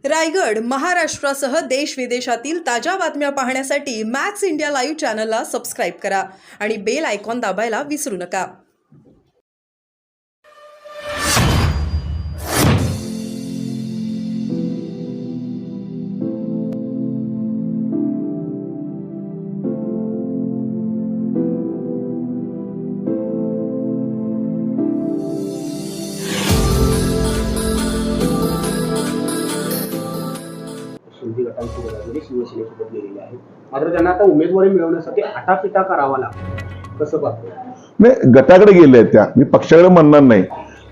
रायगड, महाराष्ट्रासह देश विदेशातील ताज्या बातम्या पाहण्यासाठी मॅक्स इंडिया लाईव्ह चॅनलला सबस्क्राईब करा आणि बेल आयकॉन दाबायला विसरू नका. शिंदे गटांची बरोबरी शिवसेनेसोबत गेलेली आहे. मात्र त्यांना आता उमेदवारी मिळवण्यासाठी आटापिटा करावा लागतो. कसं पाहतो? नाही, गटाकडे गेले त्या, मी पक्षाकडे म्हणणार नाही.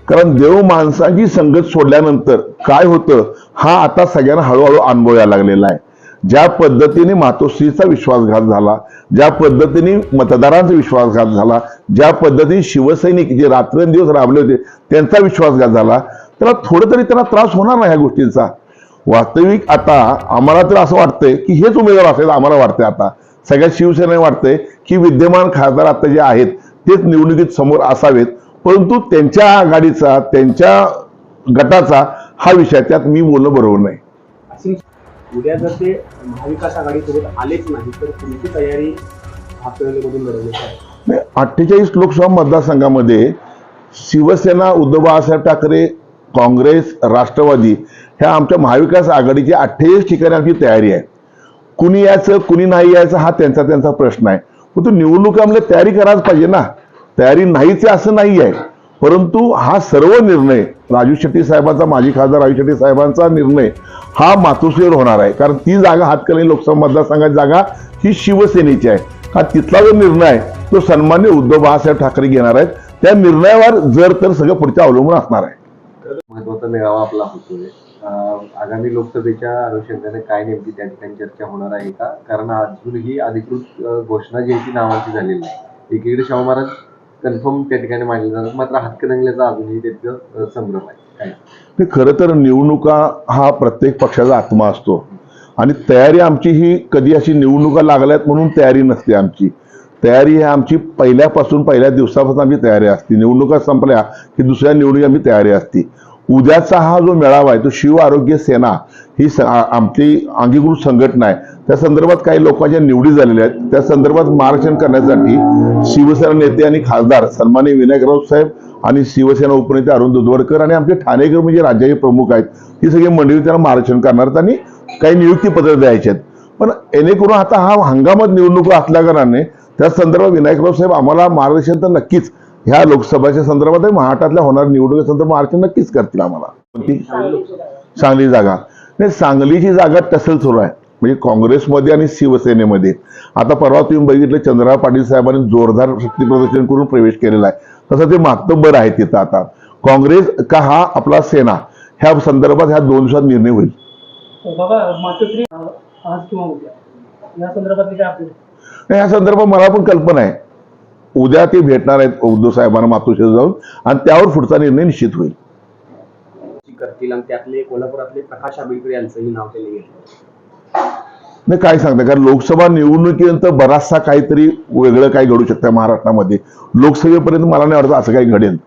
कारण देव माणसाची संगत सोडल्यानंतर काय होतं हा आता सगळ्यांना हळूहळू अनुभव यायला लागलेला आहे. ज्या पद्धतीने मातोश्रीचा विश्वासघात झाला, ज्या पद्धतीने मतदारांचा विश्वासघात झाला, ज्या पद्धतीने शिवसैनिक जे रात्रंदिवस राबले होते त्यांचा विश्वासघात झाला, त्याला थोडं तरी त्यांना त्रास होणार नाही ह्या गोष्टींचा. वास्तविक आता आम्हाला तर असं वाटतंय की हेच उमेदवार असेल. आम्हाला वाटतंय आता सगळ्या शिवसेनेला वाटतंय की विद्यमान खासदार आता जे आहेत तेच निवडणुकीत समोर असावेत. परंतु त्यांच्या आघाडीचा, त्यांच्या गटाचा हा विषय, त्यात मी बोलणं बरोबर नाही. उद्या जर ते महाविकास आघाडीसोबत आलेच नाही तर तुमची तयारी हातकणंगलेमधून लढवण्याची आहे? 48 लोकसभा मतदारसंघामध्ये शिवसेना, उद्धव बाळासाहेब ठाकरे, काँग्रेस, राष्ट्रवादी ह्या आमच्या महाविकास आघाडीची 48 ठिकाणी आमची तयारी आहे. कुणी यायचं कुणी नाही यायचं हा त्यांचा प्रश्न आहे. पण तो निवडणुकामध्ये तयारी करायच पाहिजे ना. तयारी नाहीच असं नाही आहे. परंतु हा सर्व निर्णय राजू शेट्टी साहेबांचा, माजी खासदार राजू शेट्टी साहेबांचा निर्णय हा मातोश्रीवर होणार आहे. कारण ती जागा हातकणंगले लोकसभा मतदारसंघाची जागा ही शिवसेनेची आहे. हा तिथला जो निर्णय आहे तो सन्मान्य उद्धव बाळासाहेब ठाकरे घेणार आहेत. त्या निर्णयावर जर तर सगळं पुढच्या अवलंबून असणार आहे. महत्वाचा मेळावा आपला होतोय. आगामी लोकसभेच्या अनुषंगाने काय नेमकी त्या ठिकाणी चर्चा होणार आहे का? कारण अजूनही अधिकृत घोषणा जी आहे ती नावांची झालेली नाही. एकीकडे शाहू महाराज कन्फर्म त्या ठिकाणी मानले जातात, मात्र हातकणंगल्याचा अजूनही त्याचं संभ्रम आहे. ते खरं तर निवडणुका हा प्रत्येक पक्षाचा आत्मा असतो आणि तयारी आमची ही कधी अशी निवडणुका लागल्यात म्हणून तयारी नसते. आमची तयारी ही आमची पहिल्या दिवसापासून आमची तयारी असते. निवडणुका संपल्या की दुसऱ्या निवडणुकी आमची तयारी असते. उद्याचा हा जो मेळावा आहे तो शिव आरोग्य सेना ही आमची अंगीकृत संघटना आहे. त्या संदर्भात काही लोकांच्या निवडी झालेल्या आहेत. त्या संदर्भात मार्गदर्शन करण्यासाठी शिवसेना नेते आणि खासदार सन्माननीय विनायक राऊत साहेब आणि शिवसेना उपनेते अरुण दुधवडकर आणि आमचे ठाणेकर म्हणजे राज्याचे प्रमुख आहेत, ही सगळी मंडळी त्यांना मार्गदर्शन करणार आणि काही नियुक्ती पत्र द्यायचे आहेत. पण येणेकरून आता हा हंगामात निवडणुका असल्या कारणाने त्या संदर्भात विनायक राऊत साहेब आम्हाला मार्गदर्शन तर नक्कीच ह्या लोकसभेच्या संदर्भात महाराष्ट्रातल्या होणाऱ्या निवडणुकीच्या संदर्भात मार्गदर्शन नक्कीच करतील आम्हाला. सांगली जागा नाही, सांगलीची जागा टसल सुरू आहे म्हणजे काँग्रेसमध्ये आणि शिवसेनेमध्ये. आता परवा तुम्ही बघितलं चंद्रराव पाटील साहेबांनी जोरदार शक्ती प्रदर्शन करून प्रवेश केलेला आहे. तसं ते मातब्बर आहे तिथं. आता काँग्रेस का हा आपला सेना ह्या संदर्भात ह्या 2 दिवसात निर्णय होईल. या संदर्भात मला पण कल्पना आहे. उद्या ते भेटणार आहेत उद्धव साहेबांना मातोश्रीवर जाऊन आणि त्यावर पुढचा निर्णय निश्चित होईल. करतील आणि त्यातले कोल्हापुरातले प्रकाश आंबेडकर यांचंही नाव त्यांनी घेतलं. नाही, काय सांगता, कारण लोकसभा निवडणुकीनंतर बराचसा काहीतरी वेगळं काही घडू शकतं महाराष्ट्रामध्ये. लोकसभेपर्यंत मला नाही वाटतं असं काही घडेल.